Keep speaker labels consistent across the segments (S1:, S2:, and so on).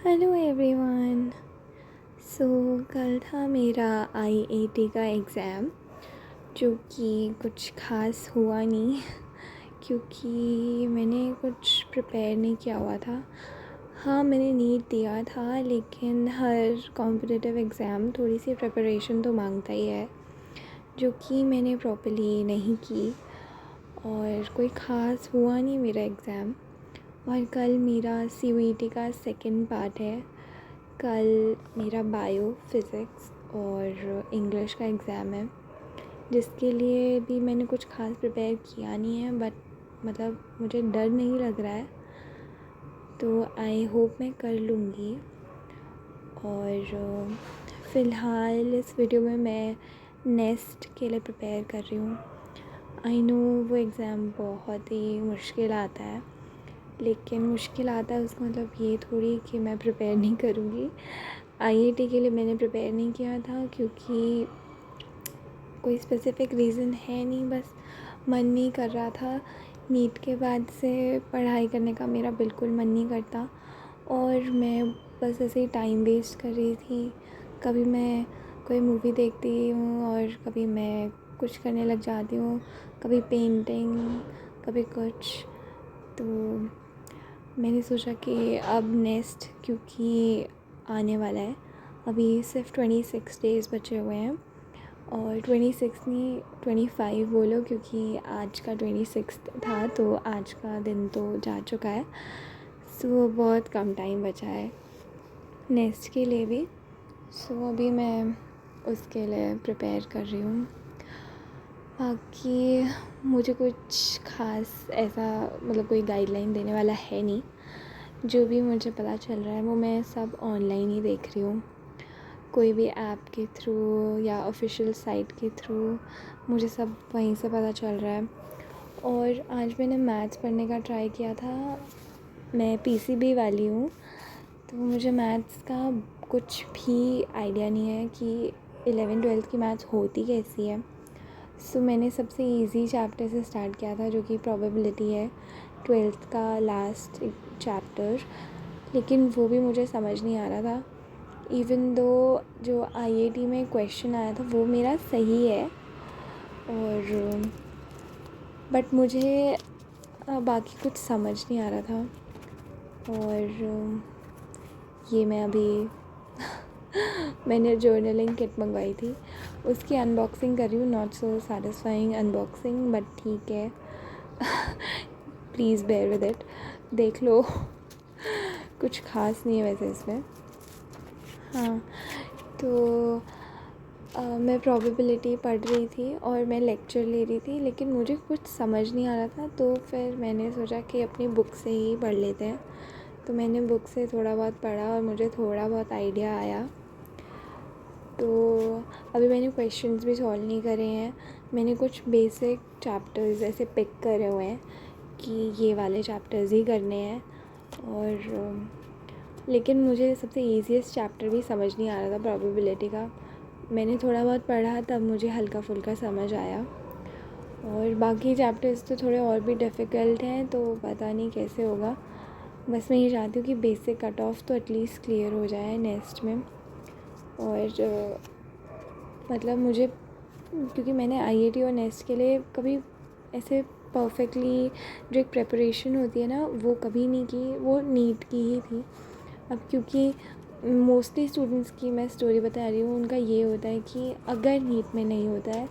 S1: Hello everyone. सो कल था मेरा आईएटी का एग्ज़ाम, जो कि कुछ ख़ास हुआ नहीं क्योंकि मैंने कुछ प्रिपेयर नहीं किया हुआ था। हाँ, मैंने नीट दिया था, लेकिन हर कॉम्पिटिटिव एग्ज़ाम थोड़ी सी प्रिपरेशन तो मांगता ही है, जो कि मैंने प्रॉपर्ली नहीं की और कोई ख़ास हुआ नहीं मेरा एग्ज़ाम। और कल मेरा सीयूईटी का सेकंड पार्ट है। कल मेरा बायो, फिज़िक्स और इंग्लिश का एग्ज़ाम है, जिसके लिए भी मैंने कुछ ख़ास प्रिपेयर किया नहीं है, बट मतलब मुझे डर नहीं लग रहा है, तो आई होप मैं कर लूँगी। और फ़िलहाल इस वीडियो में मैं नेस्ट के लिए प्रिपेयर कर रही हूँ। आई नो वो एग्ज़ाम बहुत ही मुश्किल आता है, लेकिन मुश्किल आता है उसका मतलब ये थोड़ी कि मैं प्रिपेयर नहीं करूँगी। आईआईटी के लिए मैंने प्रिपेयर नहीं किया था क्योंकि कोई स्पेसिफ़िक रीज़न है नहीं, बस मन नहीं कर रहा था। नीट के बाद से पढ़ाई करने का मेरा बिल्कुल मन नहीं करता और मैं बस ऐसे ही टाइम वेस्ट कर रही थी। कभी मैं कोई मूवी देखती हूँ और कभी मैं कुछ करने लग जाती हूँ, कभी पेंटिंग, कभी कुछ। तो मैंने सोचा कि अब नेक्स्ट, क्योंकि आने वाला है, अभी सिर्फ 26 डेज़ बचे हुए हैं और 26 नहीं 25 बोलो, क्योंकि आज का 26 था, तो आज का दिन तो जा चुका है। सो बहुत कम टाइम बचा है नेक्स्ट के लिए भी। सो अभी मैं उसके लिए प्रिपेयर कर रही हूँ। बाकी मुझे कुछ ख़ास ऐसा मतलब कोई गाइडलाइन देने वाला है नहीं। जो भी मुझे पता चल रहा है वो मैं सब ऑनलाइन ही देख रही हूँ, कोई भी ऐप के थ्रू या ऑफिशियल साइट के थ्रू मुझे सब वहीं से पता चल रहा है। और आज मैंने मैथ्स पढ़ने का ट्राई किया था। मैं पीसीबी वाली हूँ, तो मुझे मैथ्स का कुछ भी आइडिया नहीं है कि 11th-12th की मैथ्स होती कैसी है। सो मैंने सबसे इजी चैप्टर से स्टार्ट किया था, जो कि प्रोबेबिलिटी है, 12th का लास्ट चैप्टर, लेकिन वो भी मुझे समझ नहीं आ रहा था। इवन दो जो आईआईटी में क्वेश्चन आया था वो मेरा सही है, और बट मुझे बाकी कुछ समझ नहीं आ रहा था। और ये मैं अभी मैंने जर्नलिंग किट मंगवाई थी, उसकी अनबॉक्सिंग कर रही हूँ। Not so satisfying unboxing, but ठीक है। Please bear with it. देख लो। कुछ ख़ास नहीं है वैसे इसमें। हाँ, तो मैं प्रोबेबिलिटी पढ़ रही थी और मैं लेक्चर ले रही थी, लेकिन मुझे कुछ समझ नहीं आ रहा था, तो फिर मैंने सोचा कि अपनी बुक से ही पढ़ लेते हैं। तो मैंने बुक से थोड़ा बहुत पढ़ा और मुझे थोड़ा बहुत आइडिया आया। तो अभी मैंने क्वेश्चंस भी सॉल्व नहीं करे हैं, मैंने कुछ बेसिक चैप्टर्स ऐसे पिक करे हुए हैं कि ये वाले चैप्टर्स ही करने हैं। और लेकिन मुझे सबसे ईजीएस्ट चैप्टर भी समझ नहीं आ रहा था प्रोबेबिलिटी का। मैंने थोड़ा बहुत पढ़ा, तब मुझे हल्का फुल्का समझ आया, और बाकी चैप्टर्स तो थोड़े और भी डिफ़िकल्ट हैं, तो पता नहीं कैसे होगा। बस मैं ये चाहती हूँ कि बेसिक कट ऑफ तो एटलीस्ट क्लियर हो जाए नेक्स्ट में। और मतलब मुझे, क्योंकि मैंने आईआईटी और नेक्स्ट के लिए कभी ऐसे परफेक्टली जो एक प्रिपरेशन होती है ना, वो कभी नहीं की, वो नीट की ही थी। अब क्योंकि मोस्टली स्टूडेंट्स की मैं स्टोरी बता रही हूँ, उनका ये होता है कि अगर नीट में नहीं होता है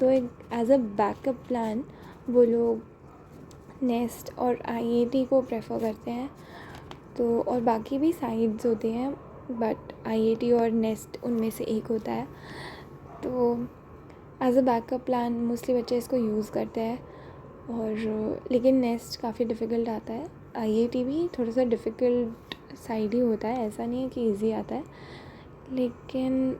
S1: तो एक एज अ बैकअप प्लान वो लोग नेस्ट और आईआईटी को प्रेफर करते हैं। तो और बाकी भी साइड्स होते हैं, बट आईआईटी और नेस्ट उनमें से एक होता है। तो as a backup plan mostly बच्चे इसको यूज़ करते हैं। और लेकिन नेस्ट काफ़ी डिफ़िकल्ट आता है, आईआईटी भी थोड़ा सा डिफ़िकल्ट साइड ही होता है, ऐसा नहीं है कि इजी आता है। लेकिन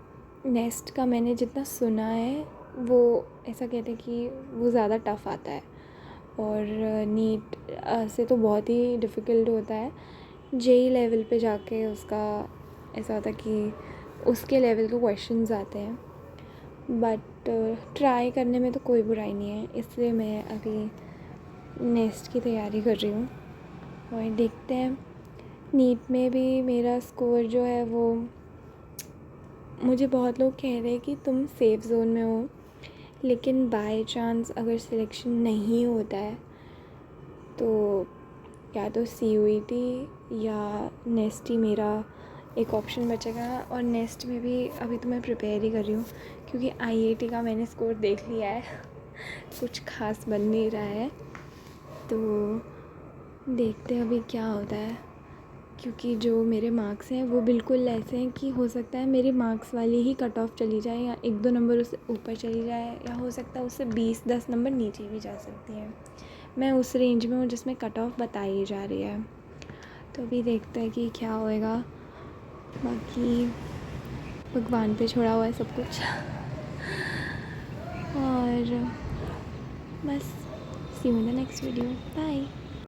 S1: नेस्ट का मैंने जितना सुना है वो ऐसा कहते हैं कि वो ज़्यादा टफ़ आता है, और नीट से तो बहुत ही डिफ़िकल्ट होता है। जेई लेवल पे जाके उसका ऐसा होता है कि उसके लेवल के क्वेश्चंस आते हैं, बट ट्राई करने में तो कोई बुराई नहीं है, इसलिए मैं अभी नेक्स्ट की तैयारी कर रही हूँ और देखते हैं नीट में भी मेरा स्कोर जो है वो, मुझे बहुत लोग कह रहे हैं कि तुम सेफ़ ज़ोन में हो, लेकिन बाय चांस अगर सिलेक्शन नहीं होता है तो या तो CUET या नेस्ट ही मेरा एक ऑप्शन बचेगा। और नेस्ट में भी अभी तो मैं प्रिपेयर ही कर रही हूँ, क्योंकि IIT का मैंने स्कोर देख लिया है कुछ ख़ास बन नहीं रहा है, तो देखते हैं अभी क्या होता है। क्योंकि जो मेरे मार्क्स हैं वो बिल्कुल ऐसे हैं कि हो सकता है मेरे मार्क्स वाली ही कट ऑफ चली जाए, या 1-2 नंबर उससे ऊपर चली जाए, या हो सकता है उससे 20-10 नंबर नीचे भी जा सकती हैं। मैं उस रेंज में हूँ जिसमें कट ऑफ बताई जा रही है, तो अभी देखते हैं कि क्या होएगा। बाकी भगवान पे छोड़ा हुआ है सब कुछ और बस, see you in the next video, bye.